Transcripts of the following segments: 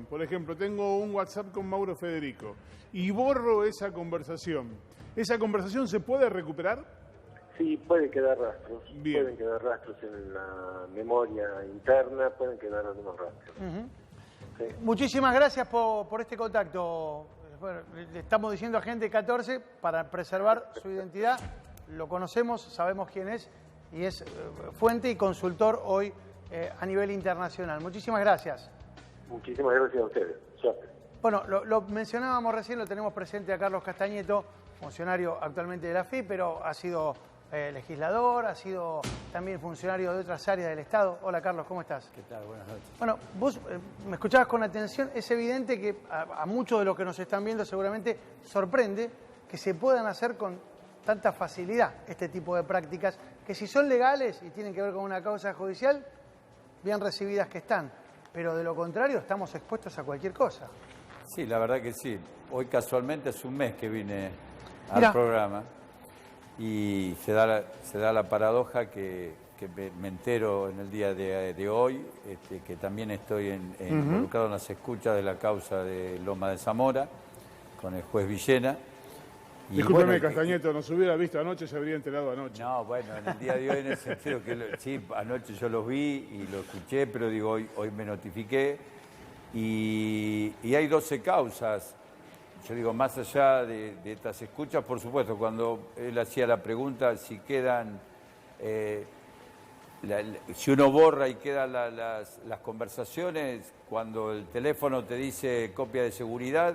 por ejemplo, tengo un WhatsApp con Mauro Federico y borro esa conversación ¿se puede recuperar? Sí, puede quedar rastros. Bien. Pueden quedar rastros en la memoria interna, pueden quedar algunos rastros. Sí. Muchísimas gracias por este contacto. Bueno, le estamos diciendo a Agente 14 para preservar su identidad. Lo conocemos, sabemos quién es y es fuente y consultor hoy a nivel internacional. Muchísimas gracias. Muchísimas gracias a ustedes. Suerte. Bueno, lo mencionábamos recién, lo tenemos presente a Carlos Castañeto, funcionario actualmente de la AFI, pero ha sido legislador, ha sido también funcionario de otras áreas del Estado. Hola Carlos, ¿cómo estás? ¿Qué tal? Buenas noches. Bueno, vos me escuchabas con atención. Es evidente que a muchos de los que nos están viendo seguramente sorprende que se puedan hacer con tanta facilidad este tipo de prácticas, que si son legales y tienen que ver con una causa judicial, bien recibidas que están. Pero de lo contrario estamos expuestos a cualquier cosa. Sí, la verdad que sí. Hoy casualmente es un mes que vine al Mirá. programa y se da la paradoja que me entero en el día de hoy, que también estoy involucrado en las escuchas de la causa de Loma de Zamora con el juez Villena. Y Discúlpeme, bueno, Castañeto, nos hubiera visto anoche, se habría enterado anoche. No, bueno, en el día de hoy en el sentido que sí, anoche yo los vi y lo escuché, pero digo, hoy me notifiqué y hay 12 causas. Yo digo, más allá de estas escuchas, por supuesto, cuando él hacía la pregunta si quedan, si uno borra y quedan las conversaciones, cuando el teléfono te dice copia de seguridad,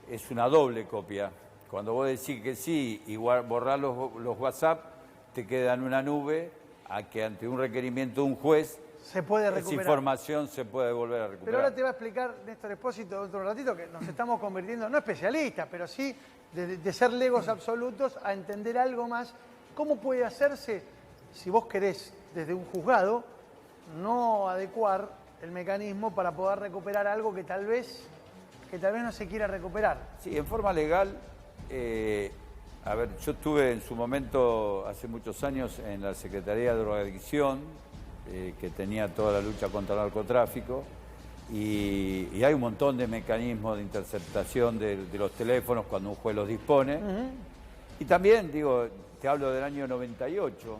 es una doble copia. Cuando vos decís que sí y borrás los WhatsApp, te queda en una nube a que ante un requerimiento de un juez, Se puede esa recuperar. información se puede volver a recuperar. Pero ahora te va a explicar Néstor Espósito otro ratito que nos estamos convirtiendo, no especialistas, pero sí de ser legos absolutos a entender algo más. ¿Cómo puede hacerse, si vos querés, desde un juzgado, no adecuar el mecanismo para poder recuperar algo que tal vez no se quiera recuperar? Sí, en forma legal, a ver, yo estuve en su momento, hace muchos años, en la Secretaría de Drogadicción, que tenía toda la lucha contra el narcotráfico, y hay un montón de mecanismos de interceptación de los teléfonos cuando un juez los dispone. Y también, digo, te hablo del año 98,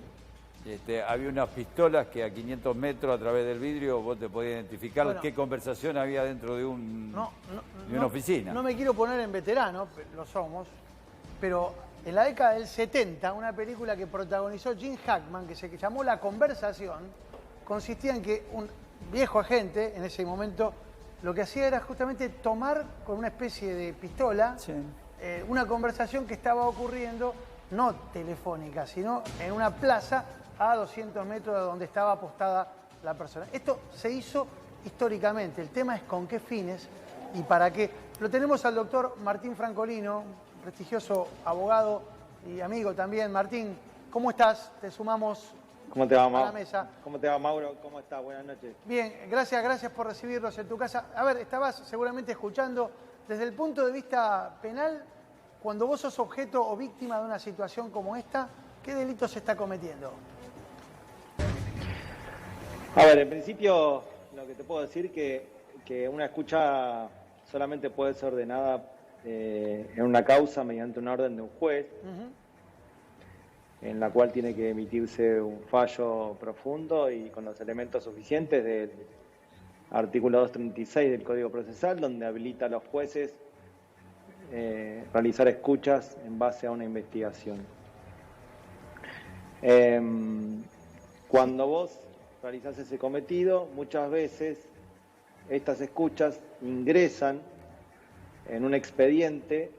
había unas pistolas que a 500 metros a través del vidrio vos te podías identificar qué conversación había dentro de una oficina. No me quiero poner en veterano, lo somos, pero en la década del 70, una película que protagonizó Gene Hackman, que se llamó La Conversación, consistía en que un viejo agente, en ese momento, lo que hacía era justamente tomar con una especie de pistola una conversación que estaba ocurriendo, no telefónica, sino en una plaza a 200 metros de donde estaba apostada la persona. Esto se hizo históricamente. El tema es con qué fines y para qué. Lo tenemos al doctor Martín Francolino, prestigioso abogado y amigo también. Martín, ¿cómo estás? Te sumamos ¿Cómo te va, a la Mauro? mesa. ¿Cómo te va, Mauro? ¿Cómo estás? Buenas noches. Bien, gracias por recibirnos en tu casa. A ver, estabas seguramente escuchando, desde el punto de vista penal, cuando vos sos objeto o víctima de una situación como esta, ¿qué delito se está cometiendo? A ver, en principio, lo que te puedo decir que una escucha solamente puede ser ordenada en una causa mediante una orden de un juez, en la cual tiene que emitirse un fallo profundo y con los elementos suficientes del artículo 236 del Código Procesal, donde habilita a los jueces realizar escuchas en base a una investigación. Cuando vos realizás ese cometido, muchas veces estas escuchas ingresan en un expediente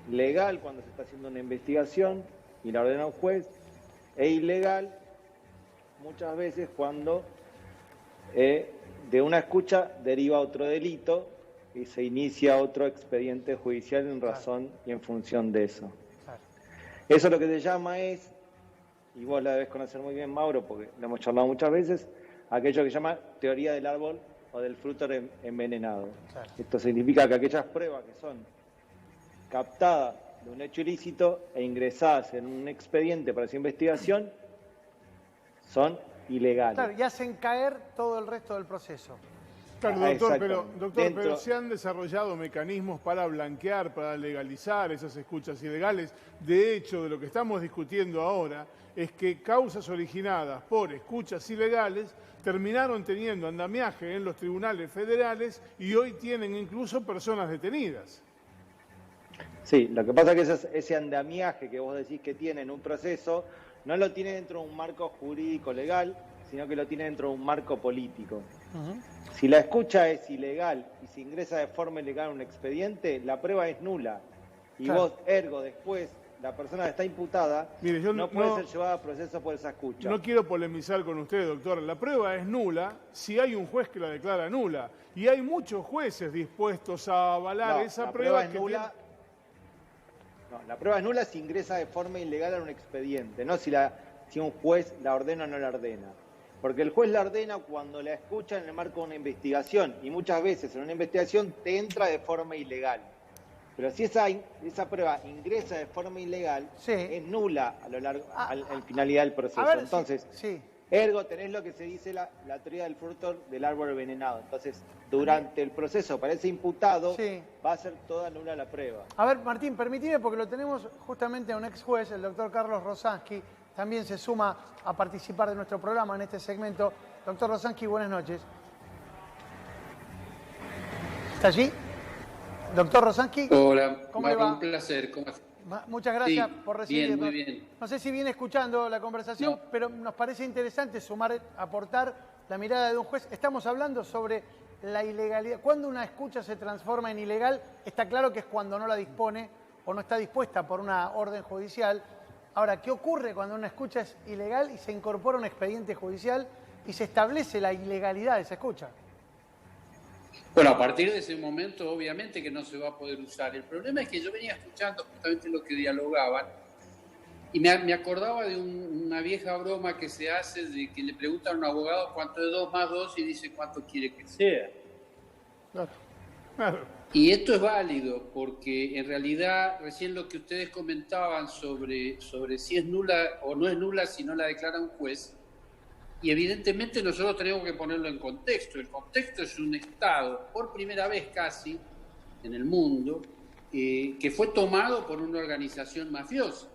legal cuando se está haciendo una investigación y la ordena un juez, e ilegal muchas veces cuando de una escucha deriva otro delito y se inicia otro expediente judicial en razón y en función de eso. Eso lo que se llama es, y vos la debes conocer muy bien, Mauro, porque lo hemos charlado muchas veces, aquello que se llama teoría del árbol o del fruto envenenado. Esto significa que aquellas pruebas que son captadas de un hecho ilícito e ingresadas en un expediente para esa investigación son ilegales. Claro, y hacen caer todo el resto del proceso. Claro, doctor, pero Dentro- se han desarrollado mecanismos para blanquear, para legalizar esas escuchas ilegales. De hecho, de lo que estamos discutiendo ahora es que causas originadas por escuchas ilegales terminaron teniendo andamiaje en los tribunales federales y hoy tienen incluso personas detenidas. Sí, lo que pasa es que ese andamiaje que vos decís que tiene en un proceso, no lo tiene dentro de un marco jurídico legal, sino que lo tiene dentro de un marco político. Si la escucha es ilegal y se ingresa de forma ilegal en un expediente, la prueba es nula. Y Claro. vos, ergo, después, la persona que está imputada, Mire, yo no puede ser llevada a proceso por esa escucha. No quiero polemizar con usted, doctor. La prueba es nula si hay un juez que la declara nula. Y hay muchos jueces dispuestos a avalar No, esa la prueba es que nula. No, la prueba es nula si ingresa de forma ilegal en un expediente, no si un juez la ordena o no la ordena. Porque el juez la ordena cuando la escucha en el marco de una investigación, y muchas veces en una investigación te entra de forma ilegal. Pero si esa prueba ingresa de forma ilegal, Sí. es nula a lo largo, al finalidad del proceso. A ver, Entonces, sí. ergo, tenés lo que se dice la teoría del fruto del árbol envenenado. Entonces, durante el proceso para ese imputado, Sí. va a ser toda nula la prueba. A ver, Martín, permitime, porque lo tenemos justamente a un ex juez, el doctor Carlos Rosansky, también se suma a participar de nuestro programa en este segmento. Doctor Rosansky, buenas noches. ¿Está allí? Doctor Rosansky. Hola, ¿Cómo le va? Un placer. ¿Cómo estás? Muchas gracias Sí, por recibirnos. bien, muy bien. No sé si viene escuchando la conversación, No. pero nos parece interesante sumar, aportar la mirada de un juez. Estamos hablando sobre la ilegalidad. Cuando una escucha se transforma en ilegal, está claro que es cuando no la dispone o no está dispuesta por una orden judicial. Ahora, ¿qué ocurre cuando una escucha es ilegal y se incorpora un expediente judicial y se establece la ilegalidad de esa escucha? Bueno, a partir de ese momento, obviamente que no se va a poder usar. El problema es que yo venía escuchando justamente lo que dialogaban y me acordaba de una vieja broma que se hace de que le preguntan a un abogado cuánto es 2 más 2 y dice cuánto quiere que sea. Claro. Y esto es válido porque en realidad recién lo que ustedes comentaban sobre si es nula o no es nula si no la declara un juez, y evidentemente nosotros tenemos que ponerlo en contexto. El contexto es un Estado, por primera vez casi en el mundo, que fue tomado por una organización mafiosa.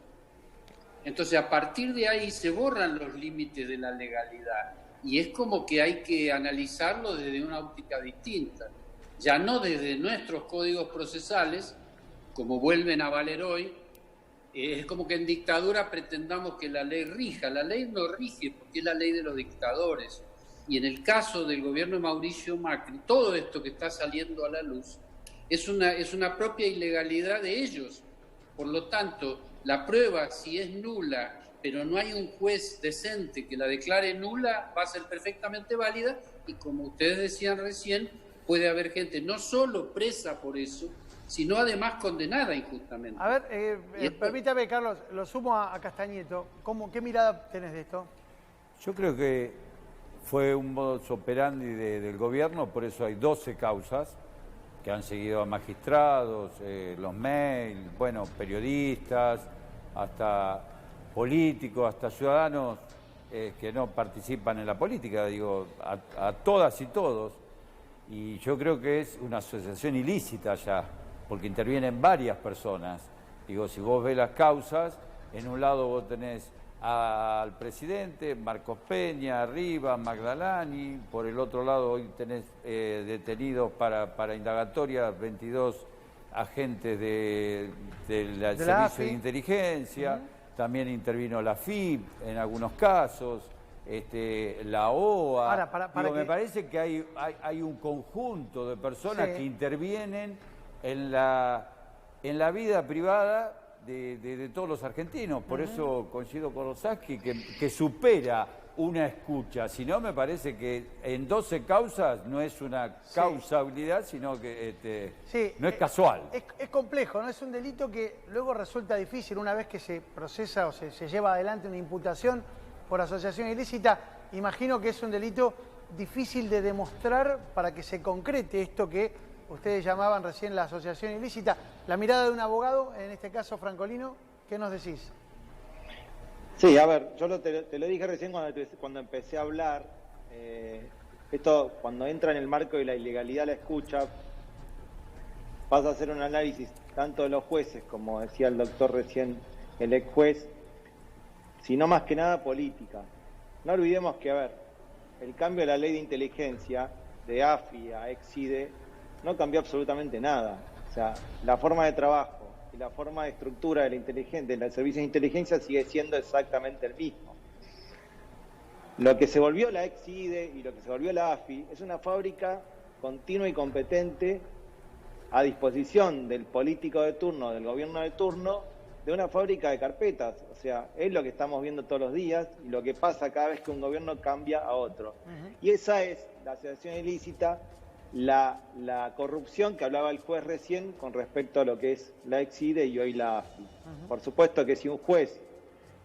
Entonces a partir de ahí se borran los límites de la legalidad y es como que hay que analizarlo desde una óptica distinta. Ya no desde nuestros códigos procesales, como vuelven a valer hoy, es como que en dictadura pretendamos que la ley rija. La ley no rige porque es la ley de los dictadores. Y en el caso del gobierno de Mauricio Macri, todo esto que está saliendo a la luz es una propia ilegalidad de ellos. Por lo tanto, la prueba, si es nula, pero no hay un juez decente que la declare nula, va a ser perfectamente válida y como ustedes decían recién, puede haber gente no solo presa por eso, sino además condenada injustamente. A ver, permítame, Carlos, lo sumo a Castañeto. ¿Qué mirada tenés de esto? Yo creo que fue un modus operandi del gobierno, por eso hay 12 causas que han seguido a magistrados, los mails, bueno, periodistas, hasta políticos, hasta ciudadanos que no participan en la política, digo, a todas y todos. Y yo creo que es una asociación ilícita ya, porque intervienen varias personas. Digo, si vos ves las causas, en un lado vos tenés al presidente, Marcos Peña, Rivas, Magdalani, por el otro lado hoy tenés detenidos para indagatoria 22 agentes del Servicio de Inteligencia, también intervino la FIP en algunos casos, la OA. Ahora, me parece que hay un conjunto de personas que intervienen en la vida privada de todos los argentinos. Por eso coincido con Rosansky que supera una escucha. Si no, me parece que en 12 causas no es una causabilidad, sino que no es casual. Es complejo, ¿no? Es un delito que luego resulta difícil una vez que se procesa o se lleva adelante una imputación por asociación ilícita. Imagino que es un delito difícil de demostrar para que se concrete esto que ustedes llamaban recién la asociación ilícita. La mirada de un abogado, en este caso Francolino, ¿qué nos decís? Sí, a ver, yo te lo dije recién cuando empecé a hablar, esto cuando entra en el marco de la ilegalidad la escucha, pasa a hacer un análisis tanto de los jueces, como decía el doctor recién, el ex juez, sino más que nada política. No olvidemos que, a ver, el cambio de la ley de inteligencia de AFI a Exide no cambió absolutamente nada. O sea, la forma de trabajo y la forma de estructura de los servicios de inteligencia sigue siendo exactamente el mismo. Lo que se volvió la Exide y lo que se volvió la AFI es una fábrica continua y competente a disposición del político de turno, del gobierno de turno, de una fábrica de carpetas. O sea, es lo que estamos viendo todos los días y lo que pasa cada vez que un gobierno cambia a otro. Y esa es la asociación ilícita, la corrupción que hablaba el juez recién con respecto a lo que es la Exide y hoy la AFI. Por supuesto que si un juez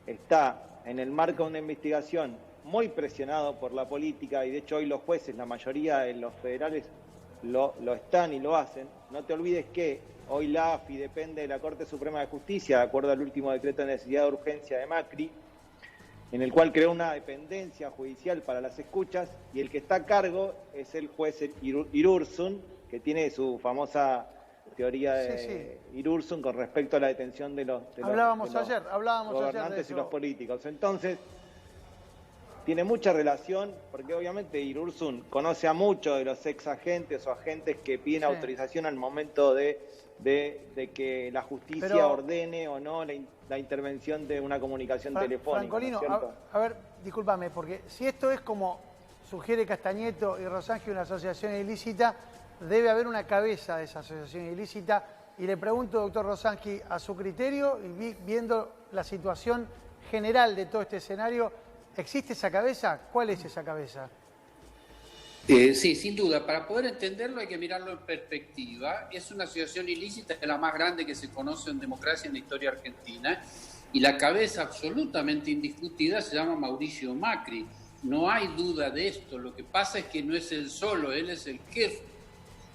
está en el marco de una investigación muy presionado por la política, y de hecho hoy los jueces, la mayoría de los federales, lo están y lo hacen, no te olvides que hoy la AFI depende de la Corte Suprema de Justicia, de acuerdo al último decreto de necesidad de urgencia de Macri, en el cual creó una dependencia judicial para las escuchas, y el que está a cargo es el juez Irursun, que tiene su famosa teoría de Irursun con respecto a la detención de los gobernantes y los políticos. Entonces, tiene mucha relación, porque obviamente Irursun conoce a muchos de los ex agentes o agentes que piden autorización al momento de que la justicia ordene o no la intervención de una comunicación telefónica. Francolino, ¿no? a ver, discúlpame, porque si esto es como sugiere Castañeto y Rosángel, una asociación ilícita, debe haber una cabeza de esa asociación ilícita, y le pregunto, doctor Rosángel, a su criterio, y viendo la situación general de todo este escenario, ¿existe esa cabeza? ¿Cuál es esa cabeza? Sí, sin duda. Para poder entenderlo hay que mirarlo en perspectiva. Es una asociación ilícita, es la más grande que se conoce en democracia en la historia argentina, y la cabeza absolutamente indiscutida se llama Mauricio Macri. No hay duda de esto. Lo que pasa es que no es él solo, él es el jefe.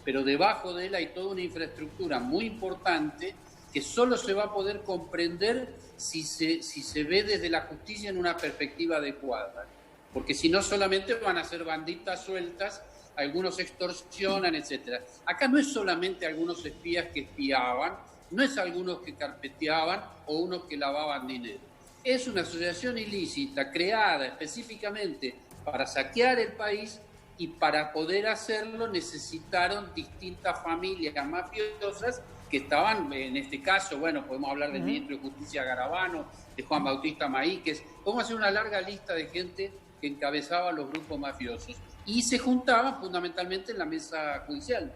Pero debajo de él hay toda una infraestructura muy importante que solo se va a poder comprender si se ve desde la justicia en una perspectiva adecuada. Porque si no, solamente van a ser banditas sueltas, algunos extorsionan, etc. Acá no es solamente algunos espías que espiaban, no es algunos que carpeteaban o unos que lavaban dinero. Es una asociación ilícita creada específicamente para saquear el país, y para poder hacerlo necesitaron distintas familias mafiosas que estaban, en este caso, bueno, podemos hablar del ministro de Justicia Garabano, de Juan Bautista Maíquez, podemos hacer una larga lista de gente que encabezaba los grupos mafiosos y se juntaban fundamentalmente en la mesa judicial.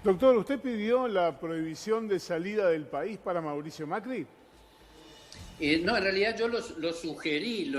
Doctor, ¿usted pidió la prohibición de salida del país para Mauricio Macri? No, en realidad yo lo sugerí,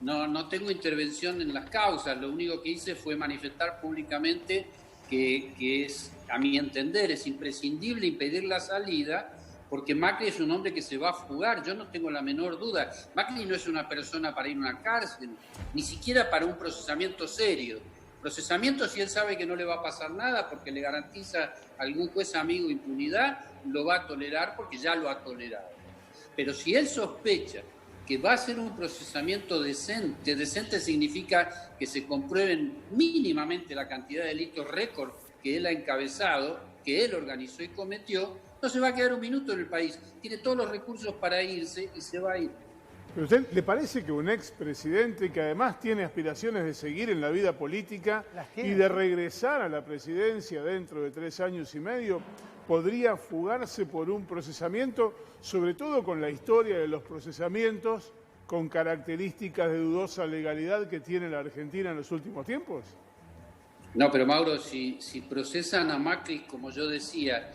no tengo intervención en las causas, lo único que hice fue manifestar públicamente que es, a mi entender, es imprescindible impedir la salida, porque Macri es un hombre que se va a fugar, yo no tengo la menor duda. Macri no es una persona para ir a una cárcel, ni siquiera para un procesamiento serio. Procesamiento, si él sabe que no le va a pasar nada porque le garantiza a algún juez amigo impunidad, lo va a tolerar porque ya lo ha tolerado. Pero si él sospecha que va a ser un procesamiento decente significa que se comprueben mínimamente la cantidad de delitos récord que él ha encabezado, que él organizó y cometió, no se va a quedar un minuto en el país. Tiene todos los recursos para irse y se va a ir. ¿Pero usted le parece que un expresidente que además tiene aspiraciones de seguir en la vida política y de regresar a la presidencia dentro de 3 años y medio podría fugarse por un procesamiento, sobre todo con la historia de los procesamientos con características de dudosa legalidad que tiene la Argentina en los últimos tiempos? No, pero Mauro, si procesan a Macri, como yo decía,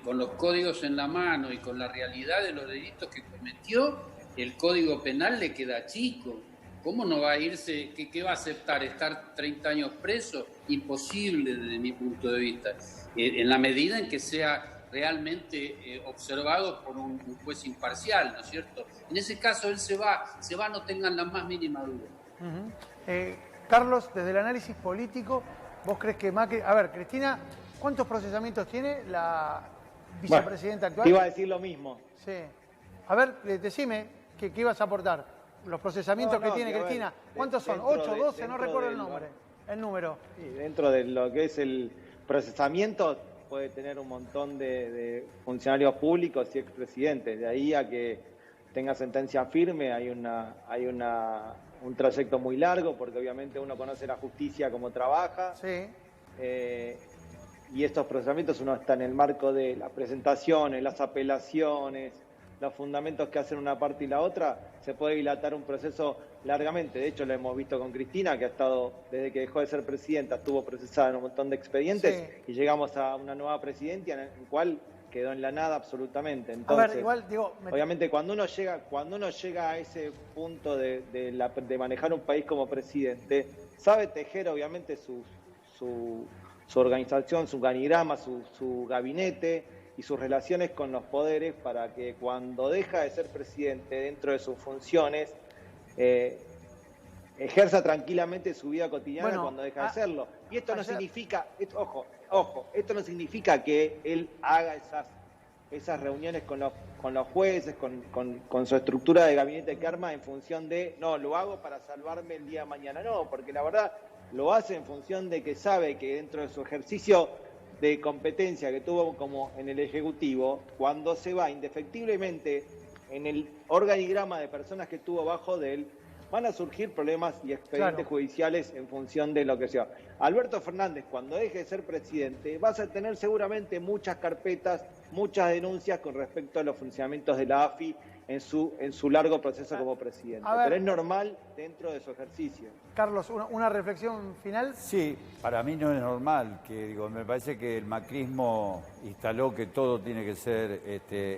con los códigos en la mano y con la realidad de los delitos que cometió, el Código Penal le queda chico. ¿Cómo no va a irse? ¿Qué va a aceptar? ¿Estar 30 años preso? Imposible desde mi punto de vista. En la medida en que sea realmente observado por un juez imparcial, ¿no es cierto? En ese caso él se va, no tengan la más mínima duda. Carlos, desde el análisis político, ¿vos crees que Macri... A ver, Cristina, ¿cuántos procesamientos tiene la vicepresidenta actual? Te iba a decir lo mismo. Sí. A ver, decime, ¿qué ibas a aportar? Los procesamientos que tiene Cristina, ¿cuántos son? ¿8, 12? No recuerdo el nombre. el número. Y dentro de lo que es el procesamiento puede tener un montón de funcionarios públicos y expresidentes. De ahí a que tenga sentencia firme hay un trayecto muy largo, porque obviamente uno conoce la justicia cómo trabaja. Sí. Y estos procesamientos uno está en el marco de las presentaciones, las apelaciones, los fundamentos que hacen una parte y la otra, se puede dilatar un proceso largamente. De hecho, lo hemos visto con Cristina, que ha estado, desde que dejó de ser presidenta, estuvo procesada en un montón de expedientes, Sí. y llegamos a una nueva presidencia en la cual quedó en la nada absolutamente. Entonces, A ver, igual, digo... obviamente, cuando uno llega a ese punto de manejar un país como presidente, sabe tejer, obviamente, su organización, su organigrama, su gabinete y sus relaciones con los poderes, para que cuando deja de ser presidente dentro de sus funciones, ejerza tranquilamente su vida cotidiana cuando deja de serlo. Y esto no significa, ojo, esto no significa que él haga esas reuniones con los jueces, con su estructura de gabinete que arma en función de, no, lo hago para salvarme el día de mañana. No, porque la verdad lo hace en función de que sabe que dentro de su ejercicio de competencia que tuvo como en el Ejecutivo, cuando se va indefectiblemente en el organigrama de personas que tuvo bajo de él, van a surgir problemas y expedientes judiciales en función de lo que sea. Alberto Fernández, cuando deje de ser presidente, vas a tener seguramente muchas carpetas, muchas denuncias con respecto a los funcionamientos de la AFI en su largo proceso como presidente. Pero es normal dentro de su ejercicio. Carlos, ¿una reflexión final? Sí, para mí no es normal, me parece que el macrismo instaló que todo tiene que ser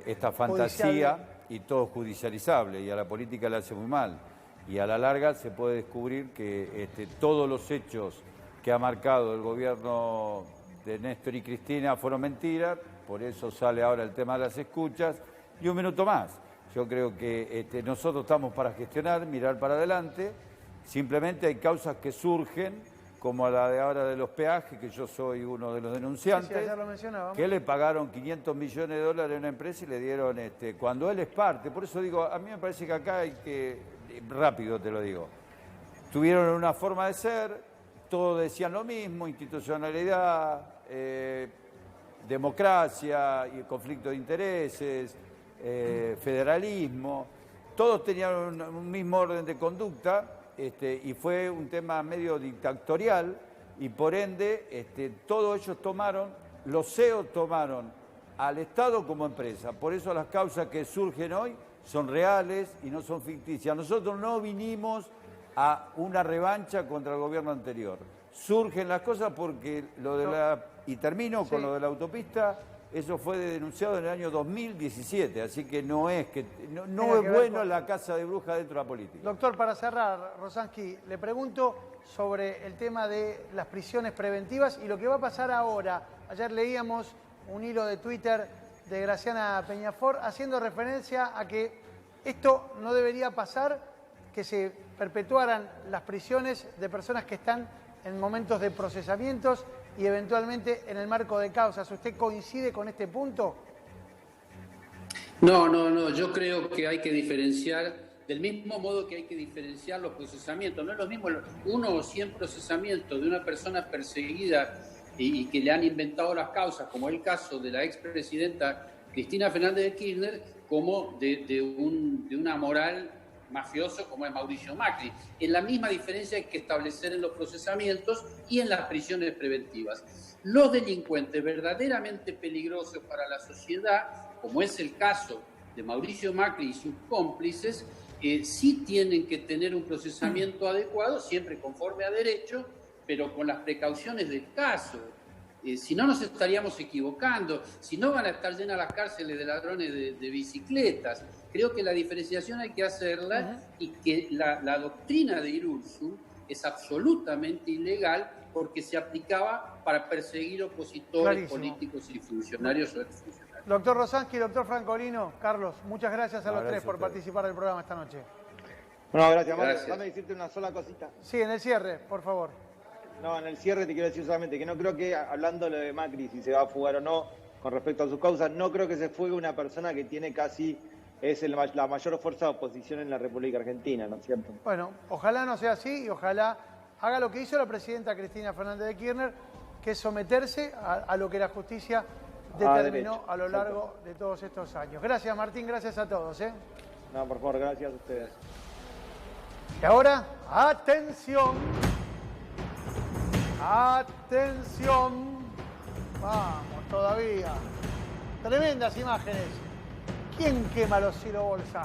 esta fantasía y todo judicializable, y a la política le hace muy mal. Y a la larga se puede descubrir que todos los hechos que ha marcado el gobierno de Néstor y Cristina fueron mentiras, por eso sale ahora el tema de las escuchas. Y un minuto más, yo creo que nosotros estamos para gestionar, mirar para adelante, simplemente hay causas que surgen, como la de ahora de los peajes, que yo soy uno de los denunciantes, ayer lo mencionábamos, que le pagaron $500 millones a una empresa y le dieron, cuando él es parte, por eso digo, a mí me parece que acá hay que, rápido te lo digo, tuvieron una forma de ser, todos decían lo mismo, institucionalidad, democracia y conflicto de intereses, federalismo, todos tenían un mismo orden de conducta, y fue un tema medio dictatorial, y por ende todos ellos los CEOs tomaron al Estado como empresa. Por eso las causas que surgen hoy son reales y no son ficticias. Nosotros no vinimos a una revancha contra el gobierno anterior. Surgen las cosas porque y termino con lo de la autopista. Eso fue denunciado en el año 2017, así que no es bueno la casa de brujas dentro de la política. Doctor, para cerrar, Rosansky, le pregunto sobre el tema de las prisiones preventivas y lo que va a pasar ahora. Ayer leíamos un hilo de Twitter de Graciana Peñafort haciendo referencia a que esto no debería pasar, que se perpetuaran las prisiones de personas que están en momentos de procesamientos y eventualmente en el marco de causas. ¿Usted coincide con este punto? No, yo creo que hay que diferenciar, del mismo modo que hay que diferenciar los procesamientos. No es lo mismo 1 o 100 procesamientos de una persona perseguida y que le han inventado las causas, como el caso de la expresidenta Cristina Fernández de Kirchner, como de una moral mafioso como es Mauricio Macri. En la misma diferencia hay que establecer en los procesamientos y en las prisiones preventivas. Los delincuentes verdaderamente peligrosos para la sociedad, como es el caso de Mauricio Macri y sus cómplices, sí tienen que tener un procesamiento adecuado, siempre conforme a derecho, pero con las precauciones del caso. Si no, nos estaríamos equivocando. Si no, van a estar llenas las cárceles de ladrones de bicicletas. Creo que la diferenciación hay que hacerla y que la doctrina de Irurzu es absolutamente ilegal porque se aplicaba para perseguir opositores políticos y funcionarios o exfuncionarios. Doctor Rosansky, doctor Francolino, Carlos, muchas gracias a los tres por participar del programa esta noche. Bueno, gracias, Mario. Déjame decirte una sola cosita. Sí, en el cierre, por favor. No, en el cierre te quiero decir solamente que no creo que, hablando de Macri, si se va a fugar o no, con respecto a sus causas, no creo que se fugue una persona que tiene la mayor fuerza de oposición en la República Argentina, ¿no es cierto? Bueno, ojalá no sea así y ojalá haga lo que hizo la presidenta Cristina Fernández de Kirchner, que es someterse a lo que la justicia determinó a lo largo de todos estos años. Gracias, Martín, gracias a todos. No, por favor, gracias a ustedes. Y ahora, atención. Atención. Vamos, todavía. Tremendas imágenes. ¿Quién quema los Ciro Bolsa?